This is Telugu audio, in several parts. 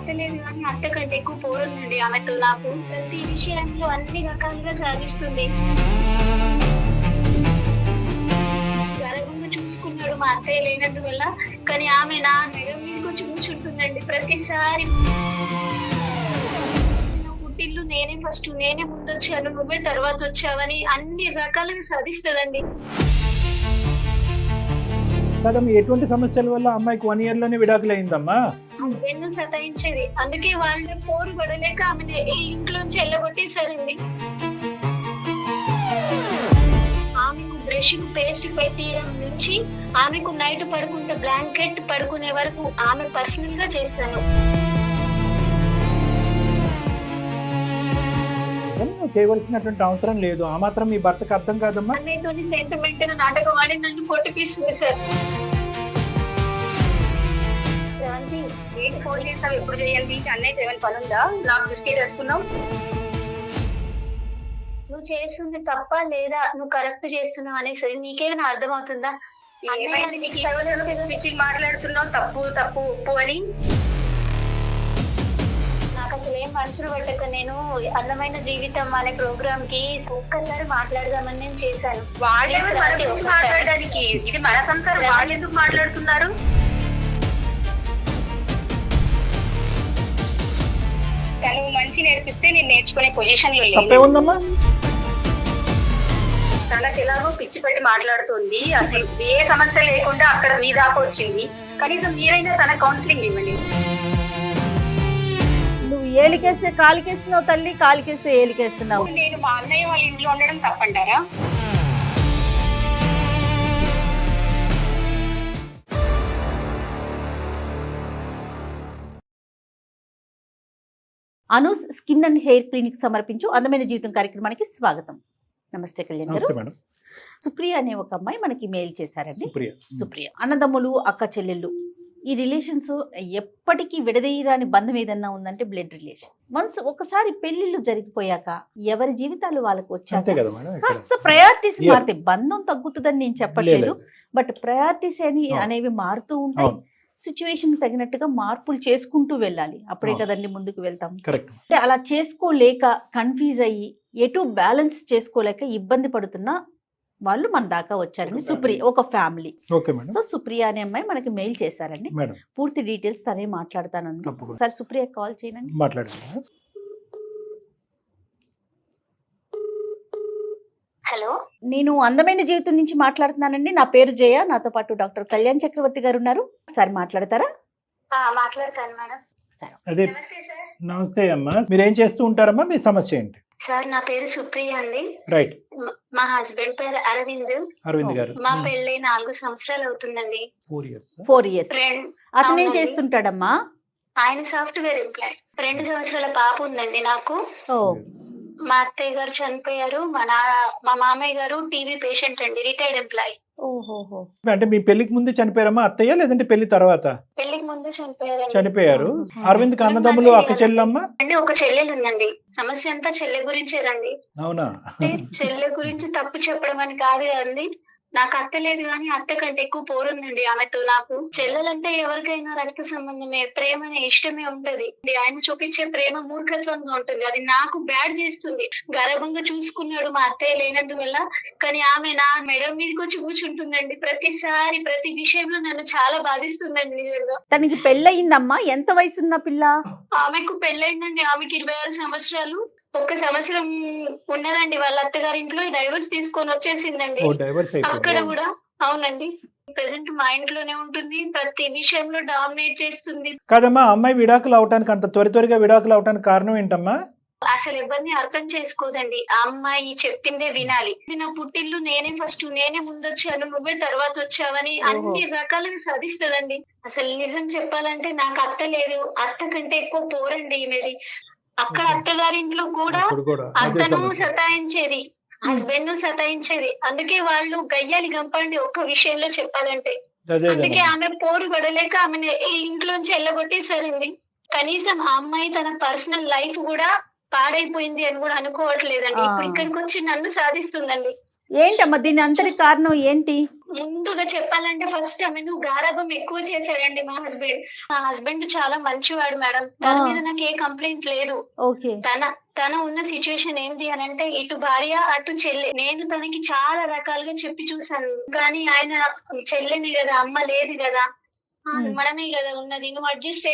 అత్త లేదు కానీ అత్త కంటే ఎక్కువ పోరుందండి ఆమెతో. నాకు ప్రతి విషయంలో అన్ని రకాలుగా సాధిస్తుంది. గర్వంగా చూసుకున్నాడు మా అత్తయ్య లేనందువల్ల, కానీ ఆమె నా మెడ మీదకి వచ్చి కూర్చుంటుందండి ప్రతిసారి. నా పుట్టిల్లు నేనే ఫస్ట్, నేనే ముందొచ్చాను, నువ్వే తర్వాత వచ్చావని అన్ని రకాలుగా సాధిస్తుందండి. కదమ్మా, ఎటువంటి సమస్యల వల్ల అమ్మాయికి 1 year లోనే విడాకులు అయిందమ్మా? హస్బెండ్ సతాయించేది, అందుకే వాళ్ళ పోరు పడలేక ఆమెను ఈ ఇంట్లోంచి వెళ్ళగొట్టేశారండి. ఆమెకు బ్రష్ పేస్ట్ పెట్టియడం నుంచి ఆమెకు నైట్ పడుకుంటే బ్లాంకెట్ పడుకునే వరకు ఆమె పర్సనల్ గా చేస్తాను. నువ్వు చేయవలసినటువంటి అవసరం లేదు. ఆ మాత్రం మీ భర్తకు అర్థం కాదమ్మా? అన్నయ్యతోని సెంటిమెంట్ గా నాటకం ఆడి నన్ను కొట్టిపిస్తుంది సార్. శాంతి, ఏంటి ఫోన్ చేసావు? ఎప్పుడు చేయండి? అన్నయ్య ఏమైనా పని ఉందా? నాకు బిస్కెట్ వేసుకున్నావు. నువ్వు చేస్తుంది తప్ప లేదా నువ్వు కరెక్ట్ చేస్తున్నావు అనేసి నీకేమైనా అర్థం అవుతుందా? ఏమైంది నీకు? పిచ్చిగా మాట్లాడుతున్నావు, తప్పు తప్పు ఉప్పు అని. నాకు అసలు ఏం మనసులు పట్టక నేను అందమైన జీవితం అనే ప్రోగ్రామ్ కి ఒక్కసారి మాట్లాడదామని నేను చేశాను. వాళ్ళెవరు మన గురించి మాట్లాడడానికి? ఇది మన సంసారం, వాళ్ళు ఎందుకు మాట్లాడుతున్నారు? తను మంచి నేర్పిస్తే నేను నేర్చుకునే పొజిషన్ లో తప్పే ఉందమ్మా? తనకు ఎలాగో పిచ్చి పెట్టి మాట్లాడుతుంది. అసలు ఏ సమస్య లేకుండా అక్కడ మీ దాకా వచ్చింది. కనీసం మీరైనా తన కౌన్సిలింగ్ ఇవ్వండి. నువ్వు ఏలికేస్తే కాలికేస్తున్నావు తల్లి, కాలికేస్తే ఏలికేస్తున్నావు. నేను మా అన్నయ్య వాళ్ళ ఇంట్లో ఉండడం తప్పంటారా? Anoos skin and hair clinic సమర్పించు అందమైన జీవితం కార్యక్రమానికి స్వాగతం. నమస్తే కళ్యాణ్ గారు. నమస్తే మేడం. సుప్రియ అనే ఒక అమ్మాయి మనకి మెయిల్ చేశారండి. సుప్రియ. సుప్రియ అన్నదమ్ములు, అక్క చెల్లెళ్ళు, ఈ రిలేషన్స్ ఎప్పటికీ విడదీయరాని బంధం ఏదన్నా ఉందంటే బ్లడ్ రిలేషన్. వన్స్ ఒకసారి పెళ్లిళ్ళు జరిగిపోయాక ఎవరి జీవితాలు వాళ్ళకు అంతే వచ్చాక కదా మేడం? కాస్త ప్రయారిటీస్ Yeah. మారుతాయి. బంధం తగ్గుతుందని నేను చెప్పట్లేదు, బట్ ప్రయారిటీస్ అవును. అనేవి మారుతూ ఉంటాయి. అవును. సిచ్యువేషన్ తగినట్టుగా మార్పులు చేసుకుంటూ వెళ్ళాలి, అప్పుడే అవును. కదండి ముందుకు వెళ్తాం. కరెక్ట్. అంటే అలా చేసుకోలేక కన్ఫ్యూజ్ అయ్యి ఎటు బ్యాలెన్స్ చేసుకోలేక ఇబ్బంది పడుతున్న వాళ్ళు మన దాకా వచ్చారండి. ఒక సుప్రియ ఒక family. Okay madam. So Supriya అనే అమ్మాయి మనకి మెయిల్ చేశారండి. మేడం పూర్తి డీటెయిల్స్ తనే మాట్లాడతాను. తప్పకుండా. సార్ సుప్రియ కాల్ చేయండి. మాట్లాడండి. హలో, నేను అందమైన జీవితం నుంచి మాట్లాడుతున్నానండి. నా పేరు జయ, నాతో పాటు డాక్టర్ కళ్యాణ్ చక్రవర్తి గారు ఉన్నారు. ఒకసారి మాట్లాడతారా? మాట్లాడతాను మేడం. అదే, నమస్తే సార్. నమస్తే అమ్మా. మీరు ఏం చేస్తూ ఉంటారమ్మా? మీ సమస్య ఏంటి? సార్ నా పేరు సుప్రియ అండి. రైట్. మా హస్బెండ్ పేరు అరవింద్. అరవింద్ గారు. మా పెళ్ళి 4 సంవత్సరాలు అవుతుందండి. 4 years. 4 years. అతను ఏం అవునండి. చేస్తుంటాడమ్మా? ఆయన సాఫ్ట్వేర్ ఎంప్లాయ్. 2 సంవత్సరాల పాప ఉందండి నాకు. ఓ, మా అత్తయ్య గారు చనిపోయారు. మా మామయ్య గారు టీవీ పేషెంట్ అండి, రిటైర్డ్ ఎంప్లాయ్. ఓహోహో. అంటే మీ పెళ్లికి ముందే చనిపోయారమ్మా అత్తయ్య, లేదంటే పెళ్లి తర్వాత పెళ్లికి ముందే చనిపోయారండి. చనిపోయారు? అరవింద్ అన్నదమ్ములు, అక్క చెల్లెమ్మా? అండి ఒక చెల్లెలు ఉందండి. సమస్య అంతా చెల్లె గురించేనండి. అవునా? అంటే చెల్లె గురించి తప్పు చెప్పడం అని కాదు కదండి. నాకు అత్త లేదు కానీ అత్త కంటే ఎక్కువ పోరుందండి ఆమెతో. నాకు చెల్లెలంటే ఎవరికైనా రక్త సంబంధమే, ప్రేమనే, ఇష్టమే ఉంటది. ఆయన చూపించే ప్రేమ మూర్ఖత్వంగా ఉంటుంది. అది నాకు బ్యాడ్ చేస్తుంది. గర్వంగా చూసుకున్నాడు మా అత్తయ్య లేనందువల్ల, కానీ ఆమె నా మెడ మీదకి వచ్చి కూర్చుంటుందండి ప్రతిసారి. ప్రతి విషయంలో నన్ను చాలా బాధిస్తుందండి నిజంగా. తనకి పెళ్ళయిందమ్మా? ఎంత వయసున్న పిల్ల? ఆమెకు పెళ్ళైందండి. ఆమెకి 26 సంవత్సరాలు. 1 సంవత్సరం ఉన్నదండి వాళ్ళ అత్తగారి ఇంట్లో. డైవర్స్ తీసుకొని వచ్చేసిందండి. ఓ, డైవర్స్ అక్కడ అయిపోయింది. కూడా అవునండి. ప్రెసెంట్ మా ఇంట్లోనే ఉంటుంది. ప్రతి విషయంలో డామినేట్ చేస్తుంది. కాదమ్మా, అమ్మాయి విడాకులు అవటానికి అంత త్వరగా విడాకులు అవటానికి కారణం ఏంటమ్మా? అసలు ఎవరిని అర్థం చేసుకోదండి. ఆ అమ్మాయి చెప్పిందే వినాలి. నా పుట్టిల్లు నేనే ఫస్ట్, నేనే ముందొచ్చాను, నువ్వే తర్వాత వచ్చావని అన్ని రకాలుగా సాధిస్తుందండి. అసలు నిజం చెప్పాలంటే నాకు అత్త లేదు, అత్త కంటే ఎక్కువ పోరండి ఈమెది. అక్కడ అత్తగారి ఇంట్లో కూడా ఇప్పుడు కూడా అదే అతను సమస్య. సతాయించేది, హస్బెండ్ సతాయించేది. అందుకే వాళ్ళు గయ్యాలి గంపండి ఒక్క విషయంలో చెప్పాలంటే. అదే అందుకే ఆమె పోరు పడలేక ఆమెను ఈ ఇంట్లోంచి వెళ్ళగొట్టేశారండి. కనీసం ఆ అమ్మాయి తన పర్సనల్ లైఫ్ కూడా పాడైపోయింది అని కూడా అనుకోవట్లేదండి. ఇప్పుడు ఇక్కడికి వచ్చి నన్ను సాధిస్తుందండి. ఏంటమ్మా దీని అంతటి కారణం ఏంటి? ముందుగా చెప్పాలంటే ఫస్ట్ ఆమెను గారాబం ఎక్కువ చేశాడండి మా హస్బెండ్ చాలా మంచివాడు మేడం. తన మీద నాకు ఏ కంప్లైంట్ లేదు. ఓకే. తన ఉన్న సిచ్యువేషన్ ఏంటి అని అంటే ఇటు భార్య అటు చెల్లె. నేను తనకి చాలా రకాలుగా చెప్పి చూసాను, కానీ ఆయన చెల్లెని కదా, అమ్మ లేదు కదా, మనమే కదా ఉన్నది, నువ్వు అడ్జస్ట్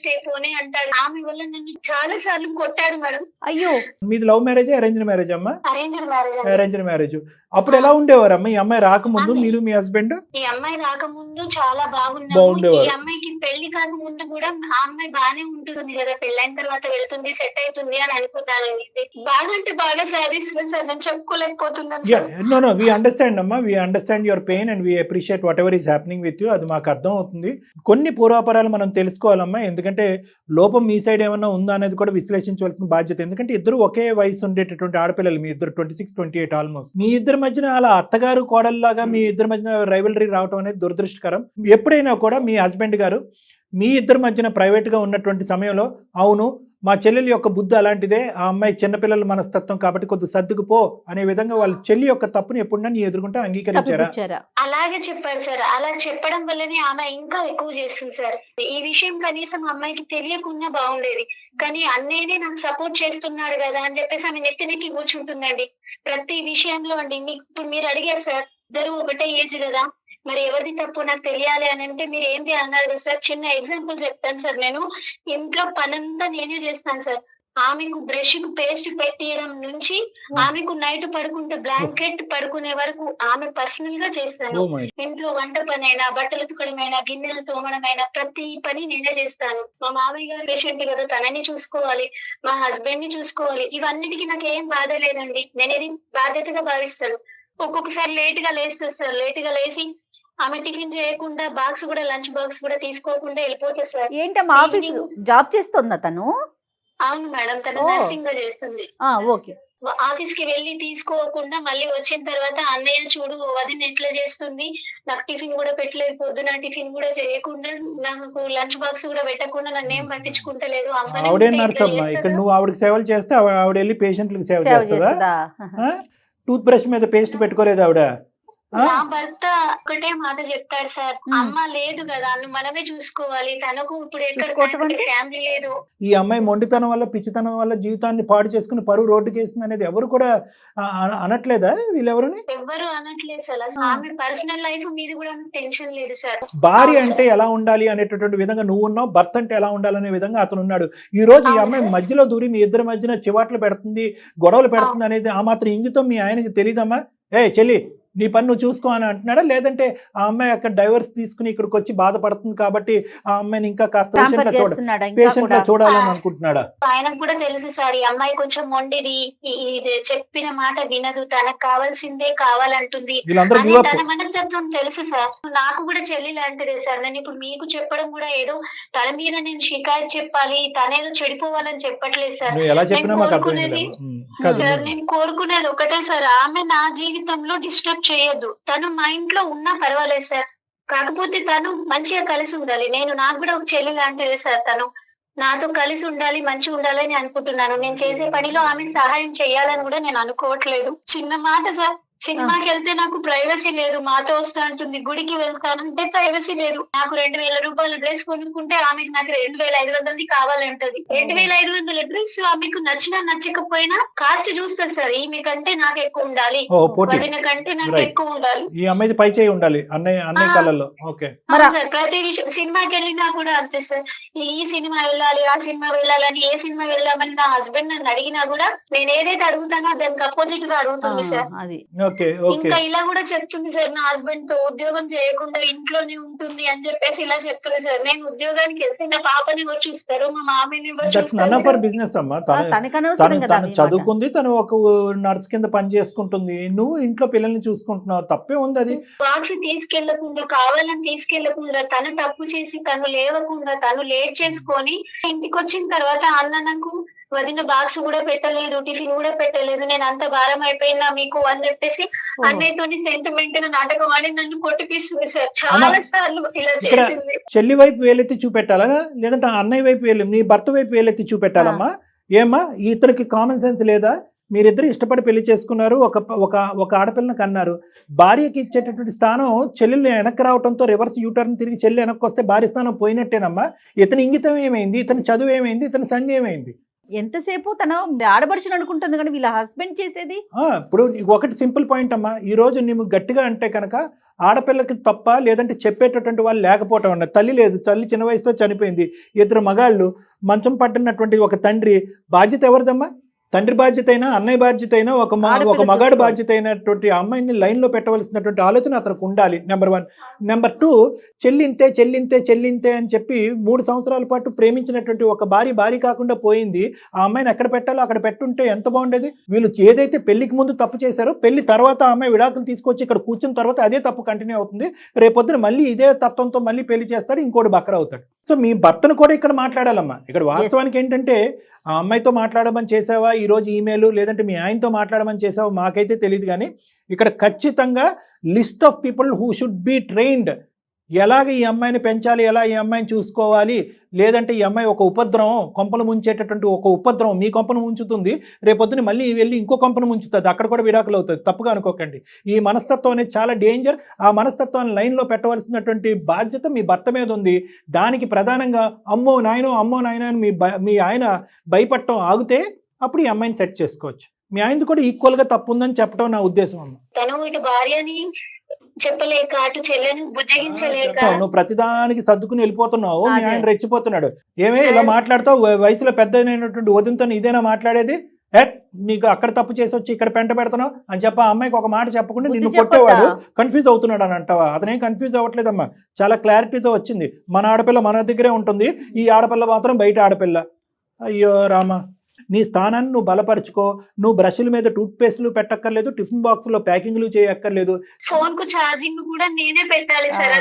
అయిపో అని అంటాడు. ఆమె వల్ల నన్ను చాలా సార్లు కొట్టాడు మేడం. అయ్యో, మీది లవ్ మ్యారేజ్ అరేంజ్డ్ మ్యారేజ్ అమ్మా? Arranged marriage. Arranged marriage. అప్పుడు ఎలా ఉండేవారమ్మా ఈ అమ్మాయి రాకముందు మీరు మీ హస్బెండ్? ఈ అమ్మాయి రాకముందు చాలా బాగున్నాము. ఈ అమ్మాయికి పెళ్లి కాకముందు కూడా ఆ అమ్మాయి బాగానే ఉంటుంది కదా, పెళ్ళైన తర్వాత వెళ్తుంది, సెట్ అవుతుంది అని అనుకున్నానండి. బాగా అంటే బాగా సాధిస్తుంది సార్, నేను చెప్పుకోలేకపోతున్నాను సార్. నో వి అండర్స్టాండ్ అమ్మా, we understand your pain and we appreciate whatever is happening with you. అది మాకు అర్థం అవుతుంది. కొన్ని పూర్వాపరాలు మనం తెలుసుకోవాలమ్మా, ఎందుకంటే లోపం మీ సైడ్ ఏమన్నా ఉందా అనేది కూడా విశ్లేషించవలసిన బాధ్యత. ఎందుకంటే ఇద్దరు ఒకే వయసు ఉండేటటువంటి ఆడపిల్లలు, మీ ఇద్దరు 26, 28 ఆల్మోస్ట్. మీ ఇద్దరి మధ్యన అలా అత్తగారు కోడల్లాగా మీ ఇద్దరి మధ్యన రైవలరీ రావడం అనేది దురదృష్టకరం. ఎప్పుడైనా కూడా మీ హస్బెండ్ గారు మీ ఇద్దరి మధ్యన ప్రైవేట్గా ఉన్నటువంటి సమయంలో, అవును మా చెల్లెలి యొక్క బుద్ధి అలాంటిదే, ఆ అమ్మాయి చిన్నపిల్లల మనస్తత్వం కాబట్టి కొద్ది సర్దుకుపో అనే విధంగా వాళ్ళ చెల్లి యొక్క తప్పుని ఎప్పుడన్నా నీ ఎదుర్కొంటే అంగీకరించారా? అలాగే చెప్పాడు సార్. అలా చెప్పడం వల్లనే ఆమె ఇంకా ఎక్కువ చేస్తుంది సార్. ఈ విషయం కనీసం అమ్మాయికి తెలియకుండా బాగుండేది, కానీ అన్నయ్యనే నాకు సపోర్ట్ చేస్తున్నాడు కదా అని చెప్పేసి ఆమె నెత్తినెక్కి కూర్చుంటుందండి ప్రతి విషయంలో అండి. ఇప్పుడు మీరు అడిగారు సార్, ఇద్దరు ఒకటే ఏజ్ కదా, మరి ఎవరిది తప్పు నాకు తెలియాలి అని అంటే మీరు ఏంటి అన్నారు కదా సార్. చిన్న ఎగ్జాంపుల్ చెప్తాను సార్. నేను ఇంట్లో పనంతా నేనే చేస్తాను సార్. ఆమెకు బ్రష్ కు పేస్ట్ పెట్టియడం నుంచి ఆమెకు నైట్ పడుకుంటే బ్లాంకెట్ పడుకునే వరకు ఆమె పర్సనల్ గా చేస్తాను. ఇంట్లో వంట పని అయినా, బట్టలు ఉతకడమైనా, గిన్నెలు తోమడమైనా ప్రతి పని నేనే చేస్తాను. మా మామయ్య గారు పేషెంట్ కదా, తనని చూసుకోవాలి, మా హస్బెండ్ ని చూసుకోవాలి. ఇవన్నిటికీ నాకు ఏం బాధ లేదండి, నేను ఇది బాధ్యతగా భావిస్తాను. ఒక్కొక్కసారి లేట్ గా లేస్తుంది సార్. లేట్ గా లేచి ఆమె టిఫిన్ చేయకుండా బాక్స్ కూడా, లంచ్ బాక్స్ కూడా తీసుకోకుండా వెళ్ళిపోతుంది సార్. ఏంటమ్మా ఆఫీస్ జాబ్ చేస్తుందా తను? అవును మేడం, తను నర్సింగ్ గా చేస్తుంది. ఓకే. ఆఫీస్ కి వెళ్ళి తీసుకోకుండా మళ్ళీ వచ్చిన తర్వాత అన్నయ్య చూడు వదిన ఎట్లా చేస్తుంది, నాకు టిఫిన్ కూడా పెట్టలేదు, పొద్దున టిఫిన్ కూడా చేయకుండా, నాకు లంచ్ బాక్స్ కూడా పెట్టకుండా నన్ను ఏం పట్టించుకుంటలేదు. ఆవిడే నర్స్ అమ్మా, ఇక్కడ నువ్వు ఆవిడకి సేవలు చేస్తే ఆవిడ వెళ్ళి పేషెంట్లకు సేవ చేస్తుందా? టూత్ బ్రష్ మీద పేస్ట్ పెట్టుకోలేదు ఆవిడ? నా భర్త ఒకటే మాట చెప్తాడు సార్, అమ్మ లేదు కదా, మనమే చూసుకోవాలి, తనకు ఇప్పుడు ఎక్కడ ఫ్యామిలీ లేదు. ఈ అమ్మాయి మొండితనం వల్ల, పిచ్చితనం వల్ల జీవితాన్ని పాడు చేసుకుని పరువు రోడ్డుకి వేస్తుంది అనేది ఎవరు కూడా అనట్లేదా? వీళ్ళెవరుని ఎవ్వరు అనట్లేదు సార్. ఆమె పర్సనల్ లైఫ్ మీద కూడా టెన్షన్ లేదు సార్. భార్య అంటే ఎలా ఉండాలి అనేటటువంటి విధంగా నువ్వు ఉన్నావు, భర్త అంటే ఎలా ఉండాలనే విధంగా అతను ఉన్నాడు. ఈ రోజు ఈ అమ్మాయి మధ్యలో దూరి మీ ఇద్దరి మధ్యన చివాట్లు పెడుతుంది, గొడవలు పెడుతుంది అనేది ఆ మాత్రం ఇంగితం మీ ఆయనకి తెలియదమ్మా? చెల్లి నీ పని నువ్వు చూసుకో అని అంటున్నాడా, లేదంటే ఆ అమ్మాయి అక్కడ డైవర్స్ తీసుకుని ఇక్కడికి వచ్చి బాధపడుతుంది కాబట్టి ఆ అమ్మాయిని ఇంకా కాస్త పేషెంట్ గా చూడాలని అనుకుంటున్నాడా? ఆయనకు కూడా తెలుసు సార్, ఈ అమ్మాయి కొంచెం మొండిది, చెప్పిన మాట వినదు, తనకు కావాల్సిందే కావాలంటుంది, తన మనస్తత్వం తెలుసు సార్. నాకు కూడా చెల్లి లాంటిదే సార్. నేను ఇప్పుడు మీకు చెప్పడం కూడా ఏదో తన మీద నేను షికాయత్ చెప్పాలి, తనేదో చెడిపోవాలని చెప్పట్లేదు సార్. నేను కోరుకునేది ఒకటే సార్, ఆమె నా జీవితంలో డిస్టర్బ్ చేయొద్దు. తను మా ఇంట్లో ఉన్నా పర్వాలేదు సార్, కాకపోతే తను మంచిగా కలిసి ఉండాలి. నాకు కూడా ఒక చెల్లి లాంటిదే సార్, తను నాతో కలిసి ఉండాలి, మంచిగా ఉండాలని అనుకుంటున్నాను. నేను చేసే పనిలో ఆమె సహాయం చేయాలని కూడా నేను అనుకోవట్లేదు. చిన్న మాట సార్, సినిమాకి వెళ్తే నాకు ప్రైవసీ లేదు, మాతో వస్తా అంటుంది. గుడికి వెళ్తానంటే ప్రైవసీ లేదు. నాకు 2000 రూపాయల డ్రెస్ కొనుక్కుంటే ఆమెకు నాకు 2500 కావాలంటది. 2500 డ్రెస్ ఆమెకు నచ్చినా నచ్చకపోయినా కాస్ట్ చూస్తారు సార్. ఈమె కంటే నాకు ఎక్కువ ఉండాలి, వదిన కంటే నాకు ఎక్కువ ఉండాలి, ఈ అమ్మాయి పై చేయి ఉండాలి అన్నయ్య కళ్ళల్లో. ఓకే సార్, ప్రతి విషయం సినిమాకి వెళ్ళినా కూడా అంతే సార్. ఈ సినిమా వెళ్ళాలి, ఆ సినిమా వెళ్ళాలని, ఏ సినిమా వెళ్ళామని నా హస్బెండ్ నన్ను అడిగినా కూడా నేను ఏదైతే అడుగుతానో దానికి అపోజిట్ గా అడుగుతుంది సార్. ఇంకా ఇలా కూడా చెప్తుంది సార్, నా హస్బెండ్ తో ఉద్యోగం చేయకుండా ఇంట్లోనే ఉంటుంది అని చెప్పేసి ఇలా చెప్తుంది సార్. నేను ఉద్యోగానికి వెళ్తే నా పాపని ఎవరు చూస్తారు, మా మామయ్యని ఎవరు చూస్తారు? బిజినెస్ అమ్మా, తను చదువుకుంది, తను ఒక నర్స్ కింద పని చేసుకుంటుంది, నువ్వు ఇంట్లో పిల్లల్ని చూసుకుంటున్నావు, తప్పే ఉంది. అది బాక్స్ తీసుకెళ్లకుండా, కావాలని తీసుకెళ్లకుండా, తను తప్పు చేసి తను లేవకుండా, తను లేట్ చేసుకొని ఇంటికి వచ్చిన తర్వాత అన్న నాకు వదిన బాక్స్ కూడా పెట్టలేదు, టిఫిన్ కూడా పెట్టలేదు, నేను అంత భారం అయిపోయినా మీకు అని చెప్పేసి అన్నయ్యతోని సెంటిమెంట్ గా నాటకం ఆడి నన్ను కొట్టిపిస్తుంది సార్. చాలా సార్లు ఇలా చేసింది. చెల్లి వైపు వేలెత్తి చూపెట్టాలా, లేదంటే అన్నయ్య వైపు నీ భర్త వైపు వేలెత్తి చూపెట్టాలమ్మా? ఏమ్మా ఇతనికి కామన్ సెన్స్ లేదా? మీరిద్దరు ఇష్టపడి పెళ్లి చేసుకున్నారు, ఒక ఒక ఒక ఆడపిల్లని కన్నారు. భార్యకి ఇచ్చేటటువంటి స్థానం చెల్లెలు వెనక్కి రావడంతో రివర్స్ యూటర్న్ తిరిగి చెల్లి వెనక్కి వస్తే భార్య స్థానం పోయినట్టేనమ్మా. ఇతని ఇంగితం ఏమైంది, ఇతని చదువు ఏమైంది, ఇతని సంధి ఏమైంది? ఎంతసేపు తన ఆడబడుచుని అనుకుంటుంది కానీ వీళ్ళ హస్బెండ్ చేసేది. ఇప్పుడు ఒకటి సింపుల్ పాయింట్ అమ్మా, ఈ రోజు నువ్వు గట్టిగా అంటే కనుక ఆడపిల్లకి తప్ప, లేదంటే చెప్పేటటువంటి వాళ్ళు లేకపోవటం అన్న. తల్లి లేదు, తల్లి చిన్న వయసులో చనిపోయింది. ఇద్దరు మగాళ్ళు, మంచం పట్టినటువంటి ఒక తండ్రి. బాధ్యత ఎవరిదమ్మా? తండ్రి బాధ్యత అయినా, అన్నయ్య బాధ్యత అయినా, ఒక మగాడు బాధ్యత అయినటువంటి అమ్మాయిని లైన్లో పెట్టవలసినటువంటి ఆలోచన అతనికి ఉండాలి. నెంబర్ 1. నెంబర్ 2, చెల్లింతే చెల్లింతే చెల్లింతే అని చెప్పి 3 సంవత్సరాల పాటు ప్రేమించినటువంటి ఒక భార్య కాకుండా పోయింది. ఆ అమ్మాయిని ఎక్కడ పెట్టాలో అక్కడ పెట్టుంటే ఎంత బాగుండేది. వీళ్ళు ఏదైతే పెళ్లికి ముందు తప్పు చేశారో, పెళ్లి తర్వాత ఆ అమ్మాయి విడాకులు తీసుకొచ్చి ఇక్కడ కూర్చున్న తర్వాత అదే తప్పు కంటిన్యూ అవుతుంది. రేపొద్దున మళ్ళీ ఇదే తత్వంతో మళ్ళీ పెళ్లి చేస్తాడు, ఇంకోటి బక్కర అవుతాడు. సో మీ భర్తను కూడా ఇక్కడ మాట్లాడాలమ్మా. ఇక్కడ వాస్తవానికి ఏంటంటే, ఆ అమ్మాయితో మాట్లాడమని చేసావా ఈరోజు ఈమెయిల్, లేదంటే మీ ఆయనతో మాట్లాడమని చేసావా మాకైతే తెలియదు. కానీ ఇక్కడ ఖచ్చితంగా list of people who should be trained. ఎలాగ ఈ అమ్మాయిని పెంచాలి, ఎలా ఈ అమ్మాయిని చూసుకోవాలి, లేదంటే ఈ అమ్మాయి ఒక ఉపద్రవం, కొంపలు ముంచేటటువంటి ఒక ఉపద్రవం, మీ కొంపను ముంచుతుంది, రేపొద్దున మళ్ళీ వెళ్ళి ఇంకో కొంపను ముంచుతుంది, అక్కడ కూడా విడాకులు అవుతుంది. తప్పుగా అనుకోకండి. ఈ మనస్తత్వం అనేది చాలా డేంజర్. ఆ మనస్తత్వాన్ని లైన్లో పెట్టవలసినటువంటి బాధ్యత మీ భర్త మీద ఉంది. దానికి ప్రధానంగా అమ్మో నాయనో అని మీ ఆయన భయపడటం ఆగితే అప్పుడు ఈ అమ్మాయిని సెట్ చేసుకోవచ్చు. మీ ఆయనది కూడా ఈక్వల్గా తప్పు ఉందని చెప్పడం నా ఉద్దేశం అమ్మ. తను ఇటు భార్యని చెప్పలేక, అటు చెల్లెని బుజ్జగించలేక, నువ్వు ప్రతిదానికి సర్దుకుని వెళ్ళిపోతున్నావు. మీ ఆయన రెచ్చిపోతున్నాడు. ఏమే ఇలా మాట్లాడతావు? వయసులో పెద్ద అయినటువంటి వదినతో ఇదేనా మాట్లాడేది? నీకు అక్కడ తప్పు చేసి వచ్చి ఇక్కడ పెంట పెడతావు అని చెప్పి ఆ అమ్మాయికి ఒక మాట చెప్పకుండా నిన్ను కొట్టేవాడు కన్ఫ్యూజ్ అవుతున్నాడు అని అంటావా? అతనేం కన్ఫ్యూజ్ అవ్వట్లేదమ్మా, చాలా క్లారిటీతో వచ్చింది. మన ఆడపిల్ల మన దగ్గరే ఉంటుంది, ఈ ఆడపిల్ల మాత్రం బయట ఆడపిల్ల. అయ్యో రామా, నీ స్థానాన్ని నువ్వు బలపరుచుకో. నువ్వు బ్రష్ల మీద టూత్ పేస్ట్లు పెట్టక్కర్లేదు, టిఫిన్ బాక్స్ లో ప్యాకింగ్లు చేయక్కర్లేదు. ఫోన్ కు ఛార్జింగ్ కూడా నేనే పెట్టాలి సార్.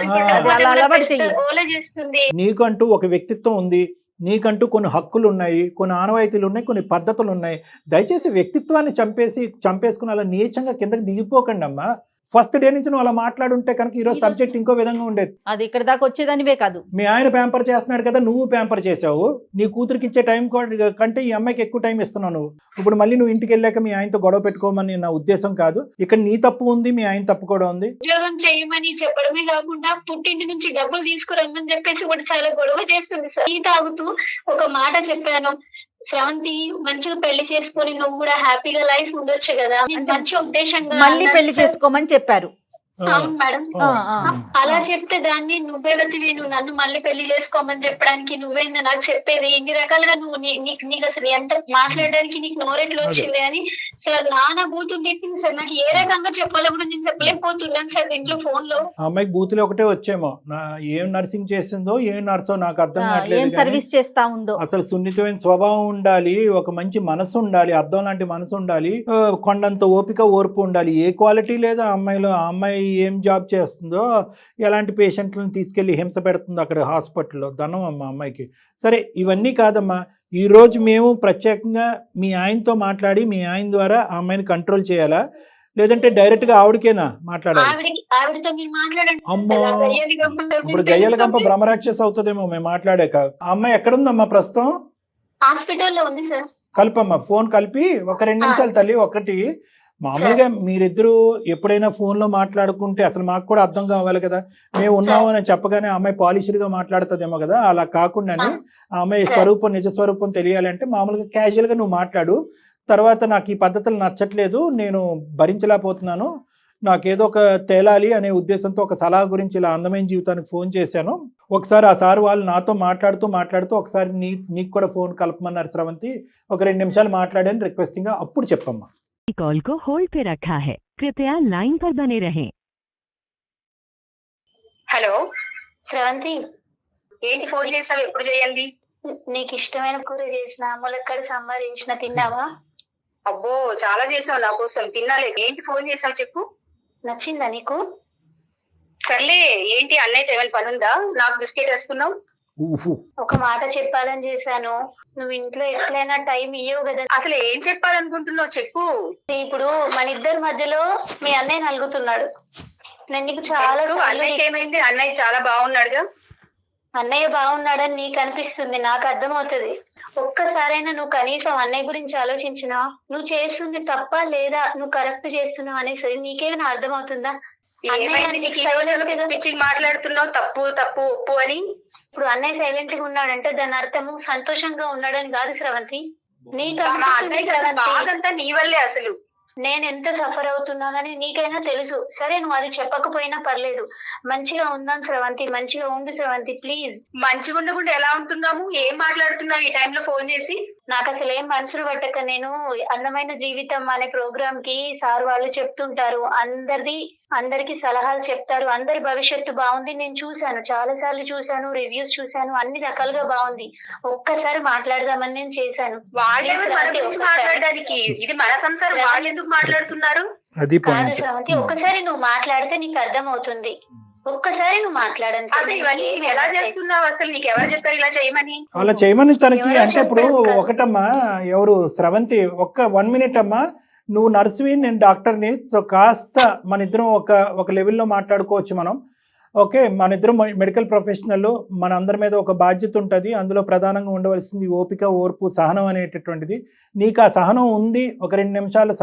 చేస్తుంది. నీకంటూ ఒక వ్యక్తిత్వం ఉంది, నీకంటూ కొన్ని హక్కులు ఉన్నాయి, కొన్ని ఆనవాయితీలు ఉన్నాయి, కొన్ని పద్ధతులు ఉన్నాయి. దయచేసి వ్యక్తిత్వాన్ని చంపేసుకుని అలా నీచంగా కిందకి దిగిపోకండి అమ్మా. ఫస్ట్ డే నుంచి నువ్వు అలా మాట్లాడుంటే కనుక ఈరోజు సబ్జెక్ట్ ఇంకో విధంగా ఉండేది. అది ఇక్కడ దాకా వచ్చేదానివే కాదు. మీ ఆయన ప్యాంపర్ చేస్తున్నాడు కదా, నువ్వు ప్యాంపర్ చేసావు. నీ కూతురికి ఇచ్చే టైం కంటే ఈ అమ్మాయికి ఎక్కువ టైం ఇస్తున్నావు నువ్వు. ఇప్పుడు మళ్ళీ నువ్వు ఇంటికి వెళ్ళాక మీ ఆయనతో గొడవ పెట్టుకోమని నా ఉద్దేశం కాదు. ఇక్కడ నీ తప్పు ఉంది, మీ ఆయన తప్పు కూడా ఉంది. ఉద్యోగం చేయమని చెప్పడమే కాకుండా పుట్టింటి నుంచి డబ్బులు తీసుకురమ్మని చెప్పేసి కూడా చాలా గొడవ చేస్తుంది సార్. టీ తాగుతూ ఒక మాట చెప్పాను, శ్రవంతి మంచిగా పెళ్లి చేసుకొని నువ్వు కూడా హ్యాపీగా లైఫ్ ఉండొచ్చు కదా, మంచి ఉద్దేశంగా మళ్ళీ పెళ్లి చేసుకోమని చెప్పారు. అవును మేడం. అలా చెప్తే దాన్ని నువ్వెవతివి, నువ్వు నన్ను మళ్ళీ పెళ్లి చేసుకోమని చెప్పడానికి నువ్వేంది నాకు చెప్పేది, ఇన్ని రకాలుగా నువ్వు నీకు అసలు ఎంత మాట్లాడడానికి నీకు నోరెట్లు వచ్చింది అని సార్ నాన్న బూతులు తిట్టింది సార్. నాకు ఏ రకంగా చెప్పాలో కూడా నేను చెప్పలేకపోతున్నాను సార్ ఇంట్లో ఫోన్ లో. అమ్మాయికి బూతులు ఒకటే వచ్చేమో, ఏం నర్సింగ్ చేసిందో ఏం నర్సో నాకు అర్థం కావట్లేదు. సర్వీస్ చేస్తా ఉందో. అసలు సున్నితమైన స్వభావం ఉండాలి, ఒక మంచి మనసు ఉండాలి, అద్దం లాంటి మనసు ఉండాలి, కొండంత ఓపిక ఓర్పు ఉండాలి. ఏ క్వాలిటీ లేదా అమ్మాయిలో. ఆ అమ్మాయి ఏం జాబ్ చేస్తుందో, ఎలాంటి పేషెంట్లను తీసుకెళ్లి హింస పెడుతుందో అక్కడ హాస్పిటల్లో, ధనం అమ్మ అమ్మాయికి. సరే ఇవన్నీ కాదమ్మా, ఈరోజు మేము ప్రత్యేకంగా మీ ఆయనతో మాట్లాడి మీ ఆయన ద్వారా ఆ అమ్మాయిని కంట్రోల్ చేయాలా, లేదంటే డైరెక్ట్ గా ఆవిడకేనా మాట్లాడాలి? అమ్మో, ఇప్పుడు గయ్యల గంప బ్రహ్మరాక్షస అవుతుందేమో మేము మాట్లాడాక. ఆ అమ్మాయి ఎక్కడుందమ్మా ప్రస్తుతం? హాస్పిటల్లో ఉంది సార్. కల్పమ్మా, ఫోన్ కలిపి ఒక 2 నిమిషాలు తల్లి. ఒకటి, మామూలుగా మీరిద్దరూ ఎప్పుడైనా ఫోన్లో మాట్లాడుకుంటే అసలు మాకు కూడా అర్థం కావాలి కదా, మేము ఉన్నాము అని చెప్పగానే ఆ అమ్మాయి పాలిష్డ్గా మాట్లాడుతుందేమో కదా. అలా కాకుండానే ఆ అమ్మాయి స్వరూపం, నిజ స్వరూపం తెలియాలంటే మామూలుగా క్యాజువల్గా నువ్వు మాట్లాడు. తర్వాత నాకు ఈ పద్ధతులు నచ్చట్లేదు, నేను భరించలేకపోతున్నాను, నాకేదో ఒక తేలాలి అనే ఉద్దేశంతో ఒక సలహా గురించి ఇలా అందమైన జీవితానికి ఫోన్ చేశాను. ఒకసారి ఆ సార్ వాళ్ళు నాతో మాట్లాడుతూ ఒకసారి నీకు కూడా ఫోన్ కలపమన్నారు శ్రవంతి. ఒక 2 నిమిషాలు మాట్లాడాను రిక్వెస్టింగ్గా, అప్పుడు చెప్పమ్మా. कॉल को होल्ड पे रखा है, कृपया लाइन पर बने रहें। హలో శ్రవంతి, ఏంటి ఫోన్ చేసావు? ఎప్పుడు చేయండి? నీకు ఇష్టమైన కూర చేసిన, ములక్కడ సాంబార్ చేసిన, తిన్నావా? అబ్బో చాలా చేసావు నా కోసం, తినాలే. ఏంటి ఫోన్ చేసావు చెప్పు. నచ్చిందా నీకు? సర్లే, ఏంటి అన్నయ్యతో ఏమైనా పని ఉందా? నాకు బిస్కెట్ వేసుకున్నావు. ఒక మాట చెప్పాలని చేశాను, నువ్వు ఇంట్లో ఎట్లయినా టైం ఇయ్యవు కదా. అసలు ఏం చెప్పాలనుకుంటున్నావు చెప్పు. ఇప్పుడు మన ఇద్దరి మధ్యలో మీ అన్నయ్య నలుగుతున్నాడు. నేను నీకు చాలా అన్నయ్యకి ఏమైంది? అన్నయ్య చాలా బాగున్నాడుగా. అన్నయ్య బాగున్నాడని నీకు అనిపిస్తుంది, నాకు అర్థమవుతుంది. ఒక్కసారైనా నువ్వు కనీసం అన్నయ్య గురించి ఆలోచించినా, నువ్వు చేస్తుంది తప్ప లేదా నువ్వు కరెక్ట్ చేస్తున్నావు అనేసి నీకేమైనా అర్థమవుతుందా? ఏమైంది నీకు ఈ రోజుల్లో పిచ్చి పిచ్చిగా మాట్లాడుతున్నావు, తప్పు తప్పు ఒప్పు అని. ఇప్పుడు అన్నయ్య సైలెంట్ గా ఉన్నాడంటే దాని అర్థము సంతోషంగా ఉన్నాడని కాదు శ్రవంతి. నీకు మా అనిపిస్తుంది అన్నయ్య శ్రవంతి, బాధంతా నీ వల్లే అసలు. నేను ఎంత సఫర్ అవుతున్నానని నీకైనా తెలుసు. సరే నువ్వు అది చెప్పకపోయినా పర్లేదు. మంచిగా ఉందాం శ్రవంతి, మంచిగా ఉండు శ్రవంతి ప్లీజ్. మంచిగా ఉండకుండా ఎలా ఉంటున్నాము? ఏం మాట్లాడుతున్నావు ఈ టైంలో ఫోన్ చేసి? నాకు అసలు ఏం మనసులు పట్టక నేను అందమైన జీవితం అనే ప్రోగ్రామ్ కి సార్ వాళ్ళు చెప్తుంటారు, అందరికి సలహాలు చెప్తారు, అందరి భవిష్యత్తు బాగుంది. నేను చూశాను, చాలా సార్లు చూశాను, రివ్యూస్ చూశాను, అన్ని రకాలుగా బాగుంది. ఒక్కసారి మాట్లాడదామని నేను చేశాను. వాళ్ళెవరు మన గురించి మాట్లాడడానికి? ఇది మన సంసారం, వాళ్ళు ఎందుకు మాట్లాడుతున్నారు? అది కాదు పాయింట్. శ్రవంతి, ఒక్కసారి నువ్వు మాట్లాడితే నీకు అర్థం అవుతుంది. ఒక్కసారి నువ్వు మాట్లాడండి. అసలు ఇవన్నీ నువ్వు ఎలా చేస్తున్నావు? అసలు నీకు ఎవరు చెప్పారు ఇలా చేయమని? అలా చేయమని తనకి ఎవరో అంటే ఇప్పుడు చెప్పారు కదా. ఒకటమ్మా, ఎవరు శ్రవంతి, 1 మినిట్ అమ్మా, నువ్వు నర్సువి, నేను డాక్టర్ని. సో కాస్త మన ఇద్దరం ఒక లెవెల్లో మాట్లాడుకోవచ్చు మనం. ఓకే, మన ఇద్దరం మెడికల్ ప్రొఫెషనల్, మన అందరి మీద ఒక బాధ్యత ఉంటుంది. అందులో ప్రధానంగా ఉండవలసింది ఓపిక, ఓర్పు, సహనం అనేటటువంటిది. నీకు ఆ సహనం ఉంది. ఒక 2 నిమిషాలు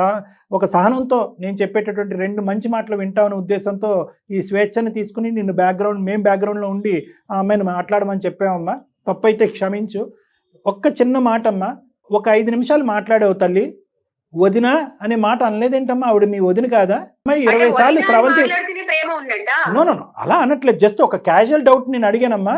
ఒక సహనంతో నేను చెప్పేటటువంటి 2 మంచి మాటలు వింటామనే ఉద్దేశంతో ఈ స్వేచ్ఛను తీసుకుని మేము బ్యాక్గ్రౌండ్లో ఉండి ఆ అమ్మాయిని మాట్లాడమని చెప్పామమ్మా. తప్పైతే క్షమించు. ఒక్క చిన్న మాట అమ్మా, ఒక 5 నిమిషాలు మాట్లాడావు తల్లి. వదిన అనే మాట అనలేదేంటమ్మా? ఆవిడ మీ వదిన కాదా? అమ్మాయి 20 సార్లు శ్రవంతి మాట్లాడితేనే ప్రేమ ఉన్నట్టా? నో అలా అనట్లేదు. జస్ట్ ఒక క్యాజువల్ డౌట్ నేను అడిగానమ్మా.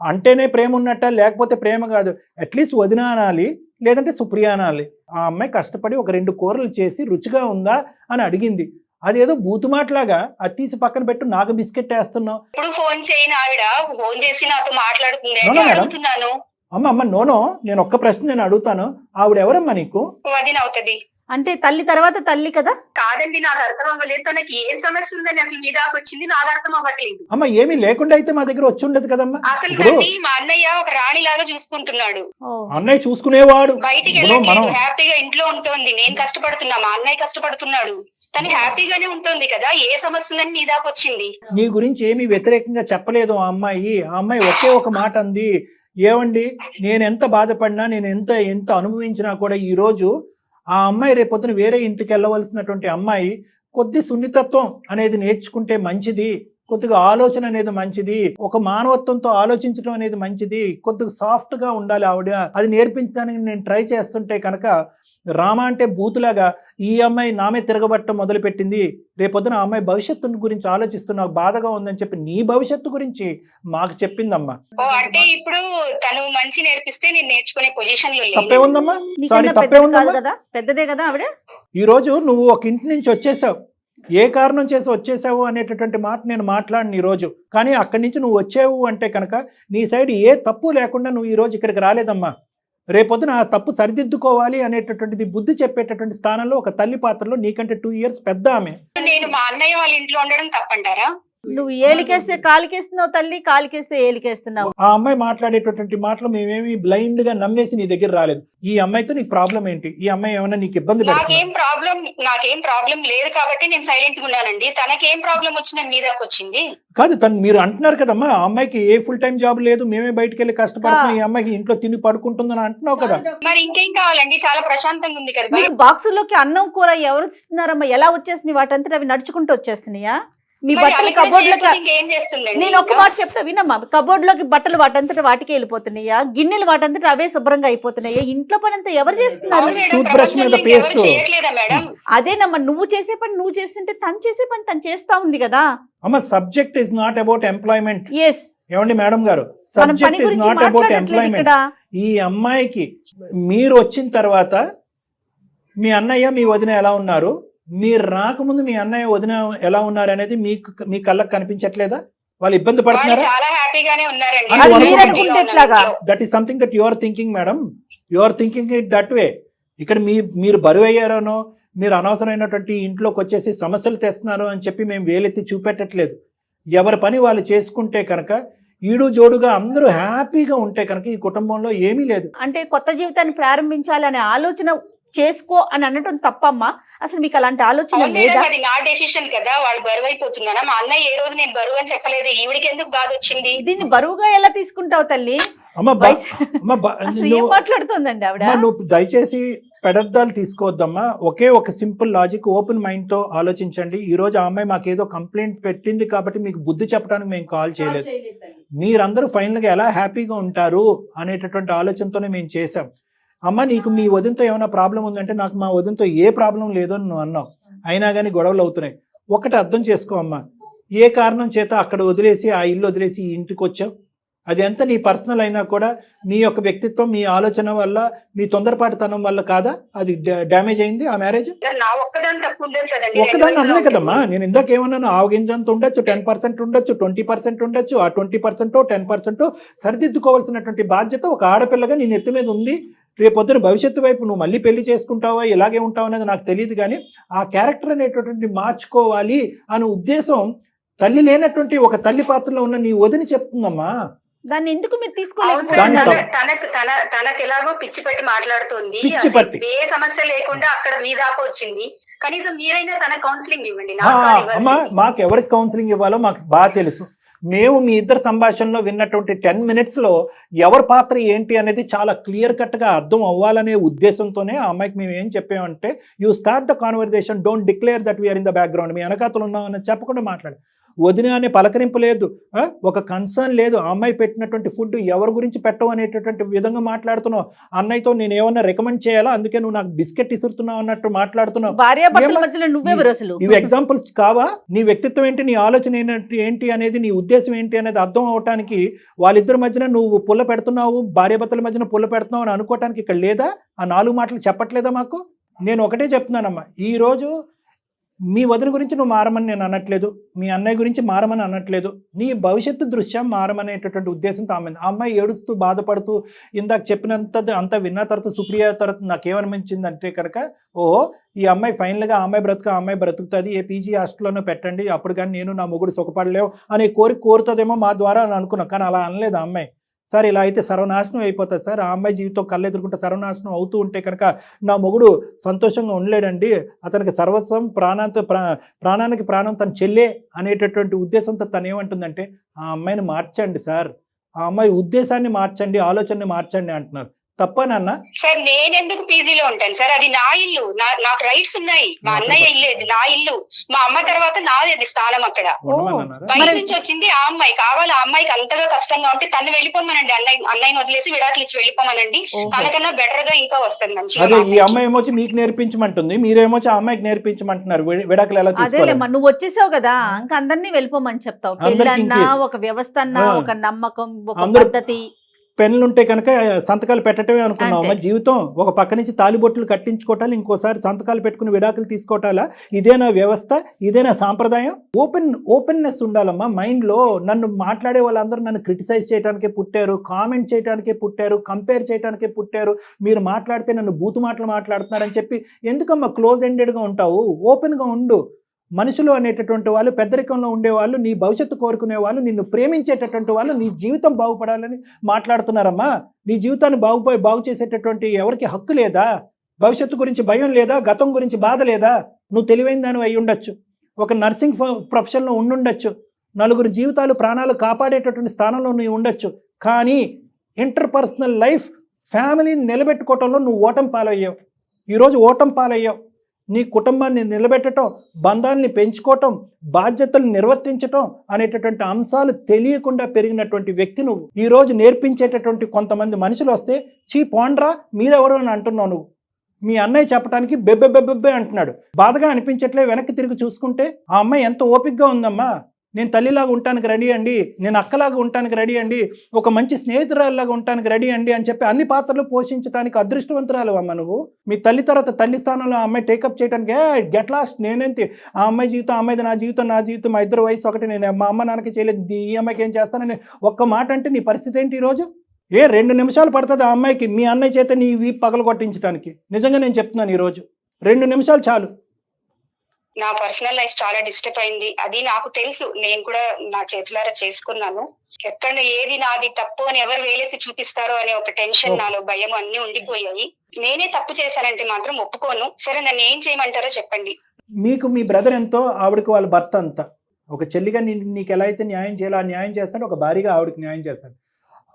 అంటేనే ప్రేమ ఉన్నట్ట, లేకపోతే ప్రేమ కాదు. అట్లీస్ట్ వదిన అనాలి, లేదంటే సుప్రియ అనాలి. ఆ అమ్మాయి కష్టపడి ఒక 2 కూరలు చేసి రుచిగా ఉందా అని అడిగింది. అదేదో బూతుమాట్లాగా అది తీసి పక్కన పెట్టు, నాకు బిస్కెట్ వేస్తున్నావు. ఇప్పుడు ఫోన్ చేయని ఆవిడ ఫోన్ చేసి నాతో మాట్లాడుతుంది No, no, అంటే madam. అడుగుతున్నాను. అమ్మ నోనో, నేను ఒక్క ప్రశ్న నేను అడుగుతాను. ఆవిడ ఎవరమ్మా నీకు? వదిన అవుతుంది. అంటే తల్లి తర్వాత తల్లి కదా. కాదండి, నాకు అర్థం అవ్వలేదు. తనకి ఏం సమస్య ఉందని అసలు మీ దాకా వచ్చింది నాకు అర్థం అవ్వట్లేదు. అమ్మ ఏమీ లేకుండా అయితే మా దగ్గర వచ్చి ఉండదు కదమ్మా. అసలు ఇప్పుడు తల్లి మా అన్నయ్య ఒక రాణి లాగా చూసుకుంటున్నాడు. ఓ, అన్నయ్య చూసుకునేవాడు. బయటికి ఇప్పుడు మనం వెళ్ళట్లేదు, హ్యాపీగా ఇంట్లో ఉంటుంది. నేను కష్టపడుతున్నా, మా అన్నయ్య కష్టపడుతున్నాడు. తను హ్యాపీగానే ఉంటుంది కదా. ఏ సమస్య ఉందని నీ దాకా వచ్చింది? నీ గురించి ఏమీ వ్యతిరేకంగా చెప్పలేదు ఆ అమ్మాయి. ఆ అమ్మాయి ఒకే ఒక మాట అంది, ఏమండి నేను ఎంత బాధపడినా, నేను ఎంత అనుభవించినా కూడా ఈరోజు ఆ అమ్మాయి రేపొద్దున వేరే ఇంటికి వెళ్ళవలసినటువంటి అమ్మాయి కొద్ది సున్నితత్వం అనేది నేర్చుకుంటే మంచిది, కొద్దిగా ఆలోచన అనేది మంచిది, ఒక మానవత్వంతో ఆలోచించడం అనేది మంచిది, కొద్దిగా సాఫ్ట్ గా ఉండాలి ఆవిడ, అది నేర్పించడానికి నేను ట్రై చేస్తుంటే కనుక రామ అంటే బూతులాగా ఈ అమ్మాయి నామే తిరగబట్టడం మొదలుపెట్టింది. రేపొద్దున ఆ అమ్మాయి భవిష్యత్తు గురించి ఆలోచిస్తున్నా బాధగా ఉందని చెప్పి నీ భవిష్యత్తు గురించి మాకు చెప్పిందమ్మా. ఓ అంటే ఇప్పుడు తను మంచి నేర్పిస్తే నేను నేర్చుకునే పొజిషన్ లో తప్పే లేను. ఉందమ్మా? నీకన్నా సారీ, తప్పే పెద్దది కాదు ఉందమ్మా? కదా, పెద్దదే కదా ఆవిడ. ఈ రోజు నువ్వు ఒక ఇంటి నుంచి వచ్చేసావు, ఏ కారణం చేసి వచ్చేసావు అనేటటువంటి మాట నేను మాట్లాడిన ఈ రోజు. కానీ అక్కడి నుంచి నువ్వు వచ్చావు అంటే కనుక నీ సైడ్ ఏ తప్పు లేకుండా నువ్వు ఈ రోజు ఇక్కడికి రాలేదమ్మా. రేపొద్దున ఆ తప్పు సరిదిద్దుకోవాలి అనేటటువంటిది బుద్ధి చెప్పేటటువంటి స్థానంలో ఒక తల్లి పాత్రలో నీకంటే 2 years పెద్ద ఆమె. నేను మా అన్నయ్య వాళ్ళ ఇంట్లో ఉండడం తప్పంటారా? నువ్వు ఏలికేస్తే కాలికేస్తున్నావు తల్లి, కాలికేస్తే ఏలికేస్తున్నావు. ఆ అమ్మాయి మాట్లాడేటటువంటి మాటలు మేమేమి బ్లైండ్ గా నమ్మేసి నీ దగ్గర రాలేదు. ఈ అమ్మాయితో నీకు ప్రాబ్లం ఏంటి? ఈ అమ్మాయి ఏమైనా నీకు ఇబ్బంది పెడుతుందా? నాకేం ప్రాబ్లం లేదు కాబట్టి నేను సైలెంట్ గా ఉన్నానండి. తనకేం ప్రాబ్లం వచ్చిందని మీ దాకా వచ్చింది? కాదు, తను మీరు అంటున్నారు కదమ్మా, ఆ అమ్మాయికి ఏ ఫుల్ టైం జాబ్ లేదు, మేమే బయటకు వెళ్ళి కష్టపడుతున్నాం, ఈ అమ్మాయికి ఇంట్లో తిని పడుకుంటుందని అంటున్నావు కదా. మరి ఇంకేం కావాలండి? చాలా ప్రశాంతంగా ఉంది కదా. మీకు బాక్సుల్లోకి అన్నం కూర ఎవరు ఇస్తున్నారమ్మా? ఎలా వచ్చేస్తున్నాయి? వాటంతా అవి నడుచుకుంటూ వచ్చేస్తున్నాయా? మీ మరి బట్టలు అవి కూడా కబోర్డ్ లోకి, చేయకపోతే ఇంకేం చేస్తుందండి? నేను ఒక మాట చెప్తా వినమ్మా, కబోర్డ్ లోకి బట్టలు వాటంతట వాటికి వెళ్ళిపోతున్నాయా? గిన్నెలు వాటంతట అవే శుభ్రంగా అయిపోతున్నాయా? ఇంట్లో పని అంతా ఎవరు చేస్తున్నారు? అవును మేడం, టూత్ బ్రష్ మీద ప్రపంచంలో ఇంకెవరు పేస్ట్. చేయట్లేదా మేడం? అదేనమ్మా, నువ్వు చేసే పని నువ్వు చేస్తుంటే తను చేసే పని తను చేస్తా ఉంది కదా. అమ్మ, subject is not about employment. Yes, ఏమండి మేడం గారు, మనం పని సబ్జెక్ట్ ఇస్ గురించి నాట్ అబౌట్ మాట్లాడట్లేదు ఎంప్లాయ్మెంట్. ఇక్కడ. ఈ అమ్మాయికి మీరు వచ్చిన తర్వాత మీ అన్నయ్య మీ వదిన ఎలా ఉన్నారు, మీరు రాకముందు మీ అన్నయ్య వదిన ఎలా ఉన్నారు అనేది మీ కళ్ళకు కనిపించట్లేదా? వాళ్ళు ఇబ్బంది వాళ్ళు పడుతున్నారా? చాలా హ్యాపీగానే ఉన్నారండి. అది మీరు హ్యాపీగా అనుకుంటే ఉన్నారు ఎట్లాగా? ఇంట్లో. That is something that you are thinking madam. You are thinking it that way. ఇక్కడ మీరు బరువు అయ్యారనో, మీరు అనవసరమైనటువంటి ఇంట్లోకి వచ్చేసి సమస్యలు తెస్తున్నారు అని చెప్పి మేము వేలెత్తి చూపెట్టట్లేదు. ఎవరి పని వాళ్ళు చేసుకుంటే కనుక, ఈడు జోడుగా అందరూ హ్యాపీగా ఉంటే కనుక ఈ కుటుంబంలో ఏమీ లేదు. అంటే కొత్త జీవితాన్ని ప్రారంభించాలి అనే ఆలోచన చేసుకో అని అనటం తప్పమ్మా? అసలు మీకు అలాంటి ఆలోచన అవును లేదా? మేడం, అది నా డెసిషన్ కదా. వాళ్ళు బరువు అయిపోతున్నారా? మా అన్నయ్య ఏ రోజు నేను బరువు అని చెప్పలేదు. ఈవిడికి ఎందుకు బాధ వచ్చింది? దీన్ని బరువుగా ఎలా తీసుకుంటావు తల్లి? అమ్మ అసలు ఏం మాట్లాడుతుందండి ఆవిడ? నువ్వు దయచేసి పెడర్థాలు తీసుకోవద్దమ్మా. ఒకే ఒక సింపుల్ లాజిక్, ఓపెన్ మైండ్ తో ఆలోచించండి. ఈ రోజు ఆ అమ్మాయి మాకేదో కంప్లైంట్ పెట్టింది కాబట్టి మీకు బుద్ధి చెప్పడానికి మేము కాల్ చేయలేదు. మీరందరూ ఫైనల్ గా ఎలా హ్యాపీగా ఉంటారు అనేటటువంటి ఆలోచనతోనే మేము చేసాం. అమ్మ, నీకు మీ వదినతో ఏమైనా ప్రాబ్లం ఉందంటే, నాకు మా వదినతో ఏ ప్రాబ్లం లేదు అని నువ్వు అన్నావు. అయినా కానీ గొడవలు అవుతున్నాయి. ఒకటి అర్థం చేసుకో అమ్మా, ఏ కారణం చేత అక్కడ వదిలేసి ఆ ఇల్లు వదిలేసి ఈ ఇంటికి వచ్చావు. అది ఎంత నీ పర్సనల్ అయినా కూడా మీ యొక్క వ్యక్తిత్వం, మీ ఆలోచన వల్ల, మీ తొందరపాటుతనం వల్ల కాదా అది డ్యామేజ్ అయింది ఆ మ్యారేజ్? నా ఒక్కదాని తప్పు ఉండదు కదండి. ఒక్కదాన్ని అనలే కదమ్మా. నేను ఇందాక ఏమన్నాను, ఆవగింజంత ఉండొచ్చు, 10% ఉండొచ్చు, 20% ఉండొచ్చు. ఆ 20% 10% సరిదిద్దుకోవాల్సినటువంటి బాధ్యత ఒక ఆడపిల్లగా నీ నెత్తి మీద ఉంది. రేపొద్దున భవిష్యత్తు వైపు నువ్వు మళ్ళీ పెళ్లి చేసుకుంటావా, ఇలాగే ఉంటావు అనేది నాకు తెలియదు, కానీ ఆ క్యారెక్టర్ అనేటటువంటి మార్చుకోవాలి అనే ఉద్దేశం తల్లి లేనటువంటి ఒక తల్లి పాత్రలో ఉన్న నీ వదిని చెప్తుందమ్మా. దాన్ని ఎందుకు మీరు అవును సార్, తీసుకోలేకపోతున్నారు? తనకు ఎలాగో పిచ్చి పట్టి మాట్లాడుతుంది. పిచ్చి పట్టి. ఏ సమస్య లేకుండా అక్కడ మీ దాకా వచ్చింది. కనీసం మీరైనా తన కౌన్సిలింగ్ ఇవ్వండి. అమ్మా, మాకు ఎవరికి కౌన్సిలింగ్ ఇవ్వాలో మాకు బాగా తెలుసు. మేము మీ ఇద్దరు సంభాషణలో విన్నటువంటి 10 minutes లో ఎవరి పాత్ర ఏంటి అనేది చాలా క్లియర్ కట్ గా అర్థం అవ్వాలనే ఉద్దేశంతోనే ఆ అమ్మాయికి మేము ఏం చెప్పామంటే, you start the conversation, don't declare that we are in the background. మీ వెనకాతలు ఉన్నామని చెప్పకుండా మాట్లాడు. వదిన అనే పలకరింపు లేదు, ఒక కన్సర్న్ లేదు. ఆ అమ్మాయి పెట్టినటువంటి ఫుడ్ ఎవరి గురించి పెట్టవు అనేటటువంటి విధంగా మాట్లాడుతున్నావు. అన్నయ్యతో నేను ఏమన్నా రికమెండ్ చేయాలా, అందుకే నువ్వు నాకు బిస్కెట్ ఇసురుతున్నావు అన్నట్టు మాట్లాడుతున్నావు. భార్యాభర్తల మధ్యలో నువ్వెవరు అసలు? ఇవి ఎగ్జాంపుల్స్ కావా? నీ వ్యక్తిత్వం ఏంటి, నీ ఆలోచన ఏంటి అనేది, నీ ఉద్దేశం ఏంటి అనేది అర్థం అవటానికి వాళ్ళిద్దరి మధ్యన నువ్వు పుల్ల పెడుతున్నావు, భార్యాభర్తల మధ్యన పుల్ల పెడుతున్నావు అని అనుకోవటానికి ఇక్కడ లేదా? ఆ 4 మాటలు చెప్పట్లేదా మాకు? నేను ఒకటే చెప్తున్నానమ్మా, ఈ రోజు మీ వదిన గురించి నువ్వు మారమని నేను అనట్లేదు, మీ అన్నయ్య గురించి మారమని అనట్లేదు. నీ భవిష్యత్తు దృష్ట్యా మారమనేటటువంటి ఉద్దేశంతో ఆ అమ్మాయి ఏడుస్తూ బాధపడుతూ ఇందాక చెప్పినంత అంతా విన్న తర్వాత సుప్రియ తర్వాత నాకేమనిపించింది అంటే కనుక, ఓహో ఈ అమ్మాయి ఫైనల్గా ఆ అమ్మాయి బ్రతుకుతుంది, ఏ పీజీ హాస్టల్లోనూ పెట్టండి, అప్పుడు కానీ నేను నా మొగుడు సుఖపడలేవు అనే కోరుతుందేమో మా ద్వారా అని అనుకున్నాం. కానీ అలా అనలేదు ఆ అమ్మాయి. సార్ ఇలా అయితే సర్వనాశనం అయిపోతుంది సార్, ఆ అమ్మాయి జీవితం కళ్ళెదురుకుంటే సర్వనాశనం అవుతూ ఉంటే కనుక నా మొగుడు సంతోషంగా ఉండలేడండి, అతనికి సర్వస్వం ప్రాణానికి ప్రాణం తన చెల్లే అనేటటువంటి ఉద్దేశంతో తను ఏమంటుందంటే, ఆ అమ్మాయిని మార్చండి సార్, ఆ అమ్మాయి ఉద్దేశాన్ని మార్చండి, ఆలోచనని మార్చండి అంటున్నారు. తప్ప నాన్న? సార్ నేను ఎందుకు పీజీలో ఉంటాను సార్? అది నా ఇల్లు, నాకు రైట్స్ ఉన్నాయి. మా అన్నయ్య ఇల్లు, నా ఇల్లు. మా అమ్మ తర్వాత నాది అది స్థానం. అక్కడ బయట నుంచి వచ్చింది ఆ అమ్మాయి. కావాలి ఆ అమ్మాయికి అంతగా కష్టంగా ఉంటే తను వెళ్ళిపోమనండి, అన్నయ్యని వదిలేసి విడాకులు ఇచ్చి వెళ్ళిపోమనండి. తనకన్నా బెటర్ గా ఇంకా వస్తుంది మంచిగా. అదే ఈ అమ్మాయి ఏమొచ్చి మీకు నేర్పించమంటుంది, మీరేమొచ్చి ఆ అమ్మాయికి నేర్పించమంటున్నారు విడాకులు ఎలా తీసుకోవాలి. నువ్వు వచ్చేసావు కదా, ఇంకా అందరినీ వెళ్ళిపోమని చెప్తావు. పెళ్ళన్నా ఒక వ్యవస్థ అన్నా, ఒక నమ్మకం, ఒక పద్ధతి. పెన్నులుంటే కనుక సంతకాలు పెట్టడమే అనుకున్నాం. జీవితం ఒక పక్క నుంచి తాలిబొట్లు కట్టించుకోవటాలు, ఇంకోసారి సంతకాలు పెట్టుకుని విడాకులు తీసుకోవటాలా? ఇదేనా వ్యవస్థ? ఇదేనా సాంప్రదాయం? ఓపెన్నెస్ ఉండాలమ్మా మైండ్ లో. నన్ను మాట్లాడే వాళ్ళందరూ నన్ను క్రిటిసైజ్ చేయడానికే పుట్టారు, కామెంట్ చేయడానికే పుట్టారు, కంపేర్ చేయడానికే పుట్టారు. మీరు మాట్లాడితే నన్ను బూతు మాటలు మాట్లాడుతున్నారని చెప్పి ఎందుకమ్మా క్లోజ్ ఎండెడ్గా ఉంటావు? ఓపెన్గా ఉండు. మనుషులు అనేటటువంటి వాళ్ళు, పెద్దరికంలో ఉండేవాళ్ళు, నీ భవిష్యత్తు కోరుకునే వాళ్ళు, నిన్ను ప్రేమించేటటువంటి వాళ్ళు, నీ జీవితం బాగుపడాలని మాట్లాడుతున్నారమ్మా. నీ జీవితాన్ని బాగు చేసేటటువంటి ఎవరికి హక్కు లేదా? భవిష్యత్తు గురించి భయం లేదా? గతం గురించి బాధ లేదా? నువ్వు తెలివైన దానివి అయి ఉండొచ్చు, ఒక నర్సింగ్ ప్రొఫెషన్లో ఉండుండొచ్చు, నలుగురు జీవితాలు ప్రాణాలు కాపాడేటటువంటి స్థానంలో నువ్వు ఉండొచ్చు. కానీ ఇంటర్పర్సనల్ లైఫ్, ఫ్యామిలీని నిలబెట్టుకోవటంలో నువ్వు ఓటమి పాలయ్యావు. ఈరోజు ఓటమి పాలయ్యావు. నీ కుటుంబాన్ని నిలబెట్టడం, బంధాలని పెంచుకోవటం, బాధ్యతలు నిర్వర్తించటం అనేటటువంటి అంశాలు తెలియకుండా పెరిగినటువంటి వ్యక్తి నువ్వు. ఈరోజు నేర్పించేటటువంటి కొంతమంది మనుషులు వస్తే చీ పోండ్రా మీరెవరు అని అంటున్నావు నువ్వు. మీ అన్నయ్య చెప్పడానికి బెబ్బెబ్బెబ్బెబ్బే అంటున్నాడు. బాధగా అనిపించట్లే వెనక్కి తిరిగి చూసుకుంటే? ఆ అమ్మాయి ఎంత ఓపికగా ఉందమ్మా. నేను తల్లిలాగా ఉండటానికి రెడీ అండి, నేను అక్కలాగా ఉండటానికి రెడీ అండి, ఒక మంచి స్నేహితురాల్లాగా ఉండటానికి రెడీ అండి అని చెప్పి అన్ని పాత్రలు పోషించడానికి అదృష్టవంతురాలు అమ్మ నువ్వు. మీ తల్లి తర్వాత తల్లి స్థానంలో ఆ అమ్మాయి టేకప్ చేయడానికి గెట్ లాస్ట్. నేనేంటి ఆ అమ్మాయి జీవితం, అమ్మాయిది నా జీవితం, మా ఇద్దరు వయసు ఒకటి, నేను మా అమ్మ నాన్నకి చేయలేదు, ఈ అమ్మాయికి ఏం చేస్తానని ఒక్క మాట అంటే నీ పరిస్థితి ఏంటి ఈరోజు? 2 నిమిషాలు పడుతుంది ఆ అమ్మాయికి మీ అన్నయ్య చేత నీ వీపు పగలు కొట్టించడానికి. నిజంగా నేను చెప్తున్నాను, ఈరోజు 2 నిమిషాలు చాలు. నా పర్సనల్ లైఫ్ చాలా డిస్టర్బ్ అయింది. అది నాకు తెలుసు, నేను కూడా నా చేతులారా చేసుకున్నాను. ఎక్కడ ఏది నాది తప్పు అని ఎవరు వేలెత్తి చూపిస్తారో అనే ఒక టెన్షన్, నాలో భయం అన్ని ఉండిపోయాయి. నేనే తప్పు చేశానంటే మాత్రం ఒప్పుకోను. సరే, నన్ను ఏం చేయమంటారో చెప్పండి. మీకు మీ బ్రదర్ ఎంతో, ఆవిడకి వాళ్ళ భర్త అంత. ఒక చెల్లిగా నీకు ఎలా అయితే న్యాయం చేయాలో ఆ న్యాయం చేస్తాడు, ఒక భార్యగా ఆవిడకి న్యాయం చేస్తాడు.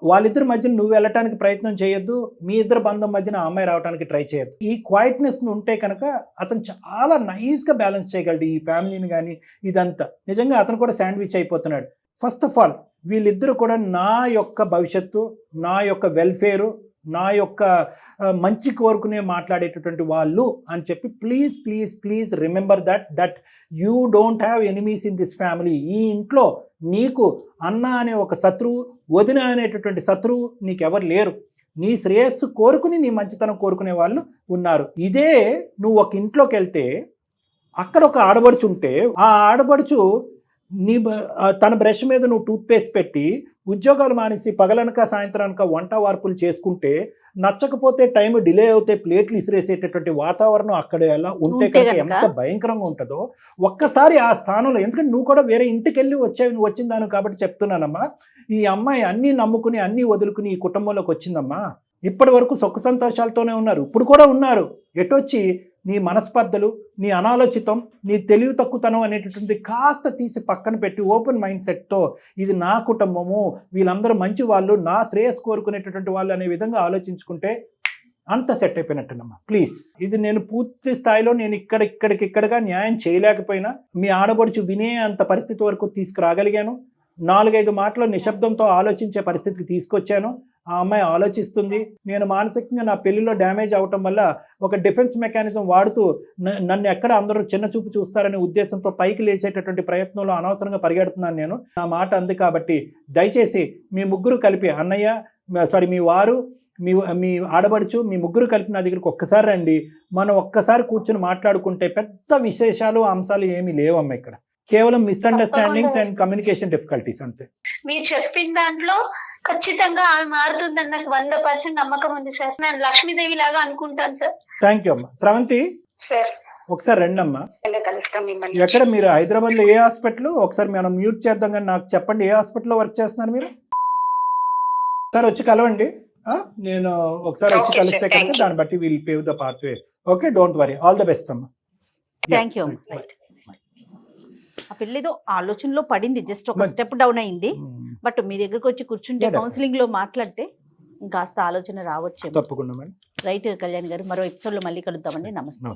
వాళ్ళిద్దరి మధ్యన నువ్వు వెళ్ళటానికి ప్రయత్నం చేయొద్దు, మీ ఇద్దరు బంధం మధ్యన ఆ అమ్మాయి రావడానికి ట్రై చేయొద్దు. ఈ క్వైట్నెస్ ఉంటే కనుక అతను చాలా నైస్గా బ్యాలెన్స్ చేయగలడు ఈ ఫ్యామిలీని కానీ ఇదంతా. నిజంగా అతను కూడా శాండ్విచ్ అయిపోతున్నాడు. ఫస్ట్ ఆఫ్ ఆల్ వీళ్ళిద్దరూ కూడా నా యొక్క భవిష్యత్తు, నా యొక్క వెల్ఫేరు, నా యొక్క మంచి కోరుకునే మాట్లాడేటటువంటి వాళ్ళు అని చెప్పి please please please remember that you don't have enemies in this family. ఈ ఇంట్లో నీకు అన్న అనే ఒక శత్రువు, వదిన అనేటటువంటి శత్రువు నీకెవరు లేరు. నీ శ్రేయస్సు కోరుకుని, నీ మంచితనం కోరుకునే వాళ్ళు ఉన్నారు. ఇదే నువ్వు ఒక ఇంట్లోకి వెళ్తే అక్కడ ఒక ఆడబడుచు ఉంటే, ఆ ఆడబడుచు తన బ్రష్ మీద నువ్వు టూత్పేస్ట్ పెట్టి ఉద్యోగాలు మానేసి పగలనక సాయంత్రానిక వంట వార్పులు చేసుకుంటే, నచ్చకపోతే టైం డిలే అవుతే ప్లేట్లు ఇసిరేసేటటువంటి వాతావరణం అక్కడ ఎలా ఉంటే కనుక ఎంత భయంకరంగా ఉంటుందో ఒక్కసారి ఆ స్థానంలో, ఎందుకంటే నువ్వు కూడా వేరే ఇంటికి వెళ్ళి నువ్వు వచ్చిందాను కాబట్టి చెప్తున్నానమ్మా. ఈ అమ్మాయి అన్నీ నమ్ముకుని అన్నీ వదులుకుని ఈ కుటుంబంలోకి వచ్చిందమ్మా. ఇప్పటి వరకు సుఖ సంతోషాలతోనే ఉన్నారు, ఇప్పుడు కూడా ఉన్నారు. ఎటొచ్చి నీ మనస్పర్ధలు, నీ అనాలోచితం, నీ తెలివి తక్కువతనం అనేటటువంటి కాస్త తీసి పక్కన పెట్టి ఓపెన్ మైండ్ సెట్తో ఇది నా కుటుంబము, వీళ్ళందరూ మంచి వాళ్ళు, నా శ్రేయస్ కోరుకునేటటువంటి వాళ్ళు అనే విధంగా ఆలోచించుకుంటే అంత సెట్ అయిపోయినట్టునమ్మా. ప్లీజ్, ఇది నేను పూర్తి స్థాయిలో నేను ఇక్కడికిక్కడగా న్యాయం చేయలేకపోయినా మీ ఆడబడుచు వినే అంత పరిస్థితి వరకు తీసుకురాగలిగాను. 4-5 మాటలు నిశ్శబ్దంతో ఆలోచించే పరిస్థితికి తీసుకొచ్చాను. ఆ అమ్మాయి ఆలోచిస్తుంది. నేను మానసికంగా నా పెళ్లిలో డ్యామేజ్ అవటం వల్ల ఒక డిఫెన్స్ మెకానిజం వాడుతూ నన్ను ఎక్కడ అందరూ చిన్న చూపు చూస్తారనే ఉద్దేశంతో పైకి లేచేటటువంటి ప్రయత్నంలో అనవసరంగా పరిగెడుతున్నాను నేను. నా మాట అంది కాబట్టి దయచేసి మీ ముగ్గురు కలిపి, మీ వారు, మీ ఆడబడుచు, మీ ముగ్గురు కలిపి నా దగ్గరికి ఒక్కసారి రండి. మనం ఒక్కసారి కూర్చొని మాట్లాడుకుంటే పెద్ద విశేషాలు అంశాలు ఏమీ లేవమ్మా. ఇక్కడ కేవలం మిస్అండర్స్టాండింగ్స్ అండ్ కమ్యూనికేషన్ డిఫికల్టీస్ అంతే. మీరు చెప్పిన దాంట్లో ఖచ్చితంగా ఆమె మారుతుందని నాకు 100% నమ్మకం ఉంది సార్. నేను లక్ష్మీదేవి లాగా అనుకుంటాను సార్. థ్యాంక్ యూ అమ్మా. స్రవంతి సార్, ఒకసారి రండి అమ్మా. కలుస్తాం మిమ్మల్ని. ఎక్కడ మీరు హైదరాబాద్ లో ఏ హాస్పిటల్? ఒకసారి మనం మ్యూట్ చేద్దాం, కానీ నాకు చెప్పండి ఏ హాస్పిటల్లో వర్క్ చేస్తున్నారు మీరు? సార్ వచ్చి కలవండి. నేను ఒకసారి వచ్చి కలిస్తే కనుక దాన్ని బట్టి will pave the pathway. Okay, don't worry. All the best అమ్మా. Thank you. ఆ పిల్లదో ఆలోచనలో పడింది, జస్ట్ ఒక స్టెప్ డౌన్ అయింది. బట్ మీ దగ్గరకు వచ్చి కూర్చుంటే కౌన్సిలింగ్ లో మాట్లాడితే ఇంకాస్త ఆలోచన రావచ్చు. తప్పకుండా మేడం. రైట్ కళ్యాణ్ గారు, మరో ఎపిసోడ్ లో మళ్ళీ కలుద్దామండి. నమస్తే.